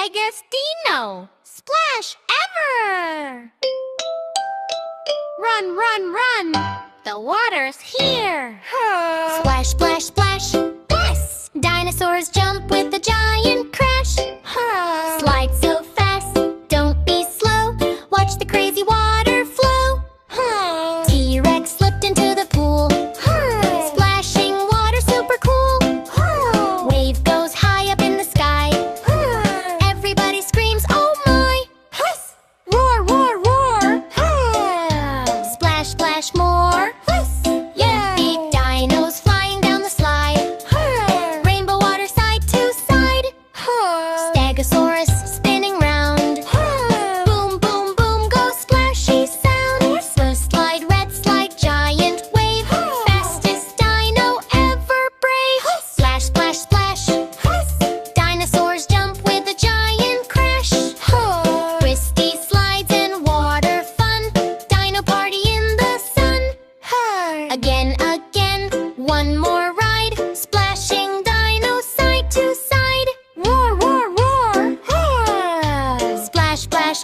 biggest dino splash ever! Run, run, run! The water's here! Splash, splash, splash! Yes! Dinosaurs jump with a giant crash! Slide so fast, don't be slow. Watch the crazy water flow! T-Rex slipped into the pool. Splashing water super cool. Wave goes high up in the sky. Everybody screams, oh my! Roar, roar, roar! Splash, splash more! Yeah! Big dinos flying down the slide. Rainbow water side to side. Stegosaurus spinning round. Boom, boom, boom, go splashy sound. Blue slide, red slide, giant wave. Fastest dino ever brave. Splash, splash, splash. Dinosaurs jump with a giant crash. Twisty slides and water fun. Dino party in the sun. Again, again, one more ride. Splashing dinos side to side. Roar, roar, roar! Splash, splash,